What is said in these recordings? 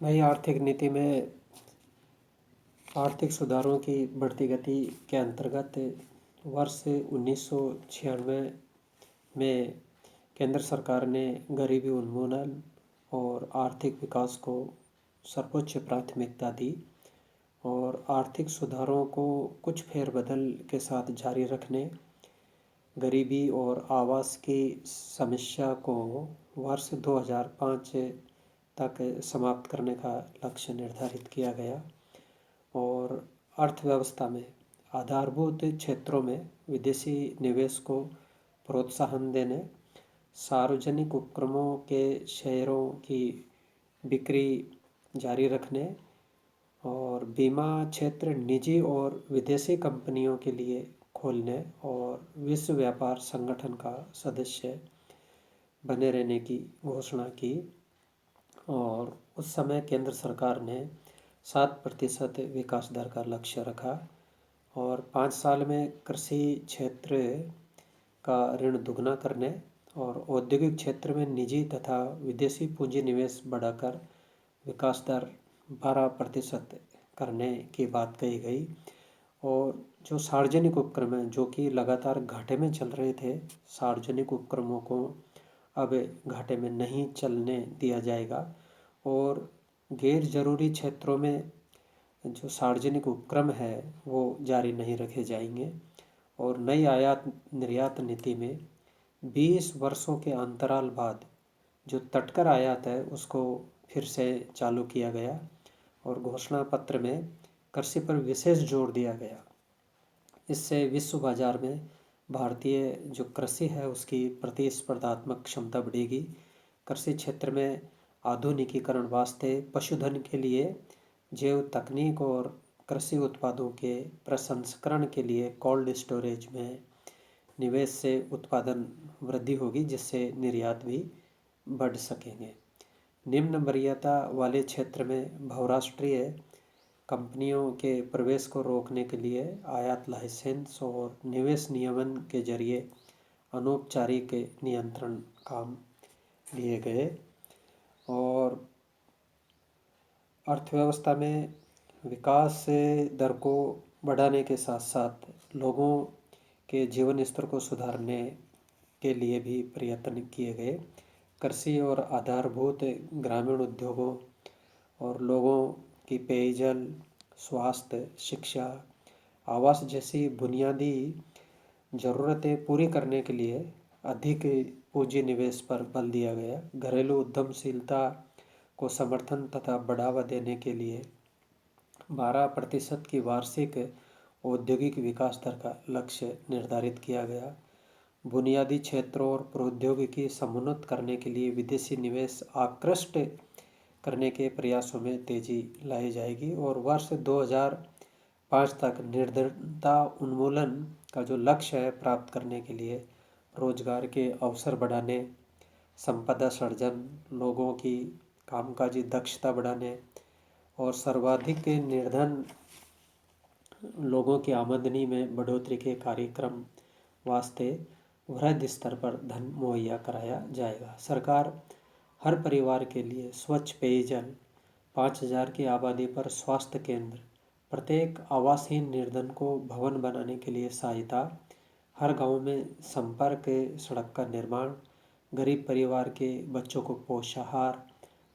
नई आर्थिक नीति में आर्थिक सुधारों की बढ़ती गति के अंतर्गत वर्ष 1996 में केंद्र सरकार ने गरीबी उन्मूलन और आर्थिक विकास को सर्वोच्च प्राथमिकता दी और आर्थिक सुधारों को कुछ फेरबदल के साथ जारी रखने, गरीबी और आवास की समस्या को वर्ष 2005 तक समाप्त करने का लक्ष्य निर्धारित किया गया और अर्थव्यवस्था में आधारभूत क्षेत्रों में विदेशी निवेश को प्रोत्साहन देने, सार्वजनिक उपक्रमों के शेयरों की बिक्री जारी रखने और बीमा क्षेत्र निजी और विदेशी कंपनियों के लिए खोलने और विश्व व्यापार संगठन का सदस्य बने रहने की घोषणा की। और उस समय केंद्र सरकार ने 7% विकास दर का लक्ष्य रखा और 5 साल में कृषि क्षेत्र का ऋण दुगना करने और औद्योगिक क्षेत्र में निजी तथा विदेशी पूंजी निवेश बढ़ाकर विकास दर 12% करने की बात कही गई। और जो सार्वजनिक उपक्रम हैं जो कि लगातार घाटे में चल रहे थे, सार्वजनिक उपक्रमों को अब घाटे में नहीं चलने दिया जाएगा और गैर जरूरी क्षेत्रों में जो सार्वजनिक उपक्रम है वो जारी नहीं रखे जाएंगे। और नई आयात निर्यात नीति में 20 वर्षों के अंतराल बाद जो तटकर आयात है उसको फिर से चालू किया गया और घोषणा पत्र में कृषि पर विशेष जोर दिया गया। इससे विश्व बाजार में भारतीय जो कृषि है उसकी प्रतिस्पर्धात्मक क्षमता बढ़ेगी। कृषि क्षेत्र में आधुनिकीकरण वास्ते पशुधन के लिए जैव तकनीक और कृषि उत्पादों के प्रसंस्करण के लिए कोल्ड स्टोरेज में निवेश से उत्पादन वृद्धि होगी, जिससे निर्यात भी बढ़ सकेंगे। निम्न वरीयता वाले क्षेत्र में बहुराष्ट्रीय कंपनियों के प्रवेश को रोकने के लिए आयात लाइसेंस और निवेश नियमन के जरिए अनौपचारिक नियंत्रण काम लिए गए। और अर्थव्यवस्था में विकास दर को बढ़ाने के साथ साथ लोगों के जीवन स्तर को सुधारने के लिए भी प्रयत्न किए गए। कृषि और आधारभूत ग्रामीण उद्योगों और लोगों की पेयजल, स्वास्थ्य, शिक्षा, आवास जैसी बुनियादी ज़रूरतें पूरी करने के लिए अधिक पूंजी निवेश पर बल दिया गया। घरेलू उद्यमशीलता को समर्थन तथा बढ़ावा देने के लिए 12% की वार्षिक औद्योगिक विकास दर का लक्ष्य निर्धारित किया गया। बुनियादी क्षेत्रों और प्रौद्योगिकी समुन्नत करने के लिए विदेशी निवेश आकृष्ट करने के प्रयासों में तेजी लाई जाएगी और वर्ष 2005 तक निर्धनता उन्मूलन का जो लक्ष्य है प्राप्त करने के लिए रोजगार के अवसर बढ़ाने, संपदा सृजन, लोगों की कामकाजी दक्षता बढ़ाने और सर्वाधिक निर्धन लोगों की आमदनी में बढ़ोतरी के कार्यक्रम वास्ते वृहद स्तर पर धन मुहैया कराया जाएगा। सरकार हर परिवार के लिए स्वच्छ पेयजल, 5,000 की आबादी पर स्वास्थ्य केंद्र, प्रत्येक आवासहीन निर्धन को भवन बनाने के लिए सहायता, हर गांव में संपर्क सड़क का निर्माण, गरीब परिवार के बच्चों को पोषाहार,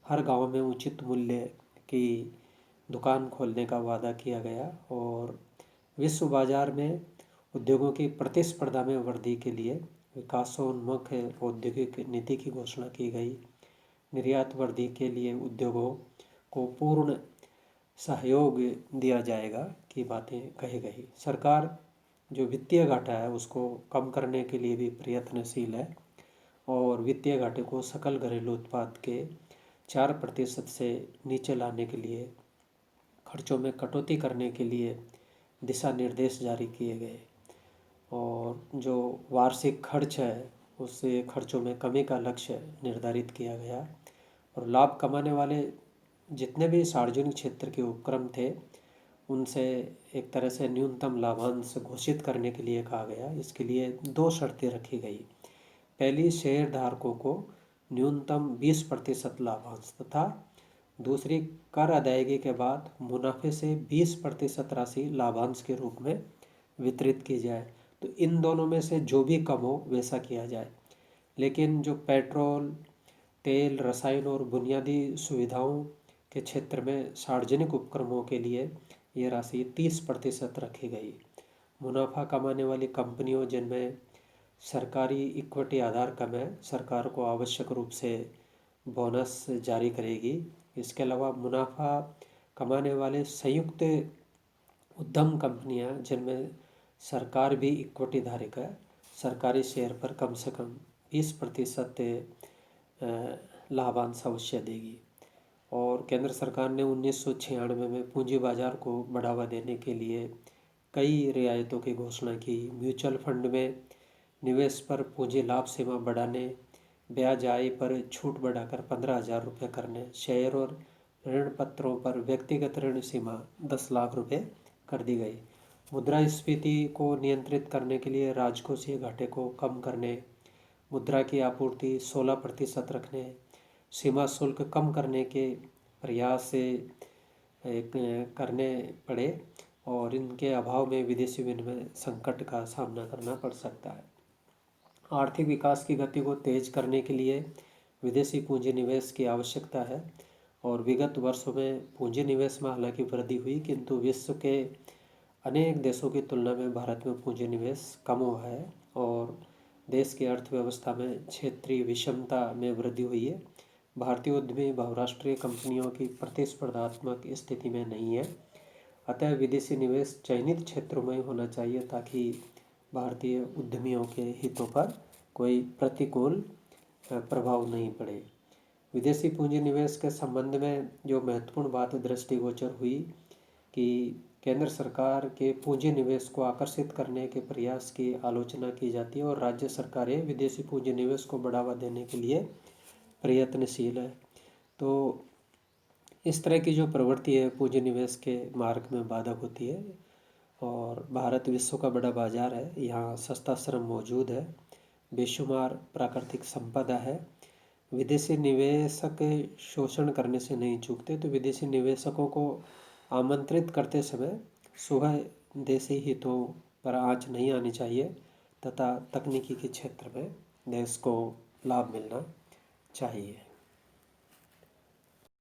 हर गांव में उचित मूल्य की दुकान खोलने का वादा किया गया। और विश्व बाजार में उद्योगों की प्रतिस्पर्धा में वृद्धि के लिए विकासोन्मुख औद्योगिक नीति की घोषणा की गई। निर्यात वृद्धि के लिए उद्योगों को पूर्ण सहयोग दिया जाएगा की बातें कही गई। सरकार जो वित्तीय घाटा है उसको कम करने के लिए भी प्रयत्नशील है और वित्तीय घाटे को सकल घरेलू उत्पाद के 4% से नीचे लाने के लिए खर्चों में कटौती करने के लिए दिशा निर्देश जारी किए गए और जो वार्षिक खर्च है उससे खर्चों में कमी का लक्ष्य निर्धारित किया गया। और लाभ कमाने वाले जितने भी सार्वजनिक क्षेत्र के उपक्रम थे उनसे एक तरह से न्यूनतम लाभांश घोषित करने के लिए कहा गया। इसके लिए 2 शर्तें रखी गई। पहली, शेयर धारकों को न्यूनतम 20% लाभांश तथा दूसरी, कर अदायगी के बाद मुनाफे से 20% राशि लाभांश के रूप में वितरित की जाए। तो इन दोनों में से जो भी कम हो वैसा किया जाए। लेकिन जो पेट्रोल, तेल, रसायन और बुनियादी सुविधाओं के क्षेत्र में सार्वजनिक उपक्रमों के लिए ये राशि 30% रखी गई। मुनाफा कमाने वाली कंपनियों जिनमें सरकारी इक्विटी आधार कम है, सरकार को आवश्यक रूप से बोनस जारी करेगी। इसके अलावा मुनाफा कमाने वाले संयुक्त उद्यम कंपनियां जिनमें सरकार भी इक्विटी धारक है, सरकारी शेयर पर कम से कम 20% लाभांश अवश्य देगी। और केंद्र सरकार ने 1996 में पूंजी बाजार को बढ़ावा देने के लिए कई रियायतों की घोषणा की। म्यूचुअल फंड में निवेश पर पूंजी लाभ सीमा बढ़ाने, ब्याज आय पर छूट बढ़ाकर 15,000 रुपये करने, शेयर और ऋण पत्रों पर व्यक्तिगत ऋण सीमा 10 लाख रुपये कर दी गई। मुद्रास्फीति को नियंत्रित करने के लिए राजकोषीय घाटे को कम करने, मुद्रा की आपूर्ति 16% रखने, सीमा शुल्क कम करने के प्रयास करने पड़े और इनके अभाव में विदेशी विनिमय संकट का सामना करना पड़ सकता है। आर्थिक विकास की गति को तेज करने के लिए विदेशी पूंजी निवेश की आवश्यकता है और विगत वर्षों में पूंजी निवेश में हालांकि वृद्धि हुई, किंतु विश्व के अनेक देशों की तुलना में भारत में पूंजी निवेश कम हुआ है और देश की अर्थव्यवस्था में क्षेत्रीय विषमता में वृद्धि हुई है। भारतीय उद्यमी बहुराष्ट्रीय कंपनियों की प्रतिस्पर्धात्मक स्थिति में नहीं है, अतः विदेशी निवेश चयनित क्षेत्रों में होना चाहिए ताकि भारतीय उद्यमियों के हितों पर कोई प्रतिकूल प्रभाव नहीं पड़े। विदेशी पूंजी निवेश के संबंध में जो महत्वपूर्ण बात दृष्टिगोचर हुई कि केंद्र सरकार के पूंजी निवेश को आकर्षित करने के प्रयास की आलोचना की जाती है और राज्य सरकारें विदेशी पूंजी निवेश को बढ़ावा देने के लिए प्रयत्नशील है। तो इस तरह की जो प्रवृत्ति है पूंजी निवेश के मार्ग में बाधक होती है। और भारत विश्व का बड़ा बाजार है, यहाँ सस्ता श्रम मौजूद है, बेशुमार प्राकृतिक संपदा है। विदेशी निवेशक शोषण करने से नहीं चूकते, तो विदेशी निवेशकों को आमंत्रित करते समय सुबह देशी हितों पर आंच नहीं आनी चाहिए तथा तकनीकी के क्षेत्र में देश को लाभ मिलना चाहिए।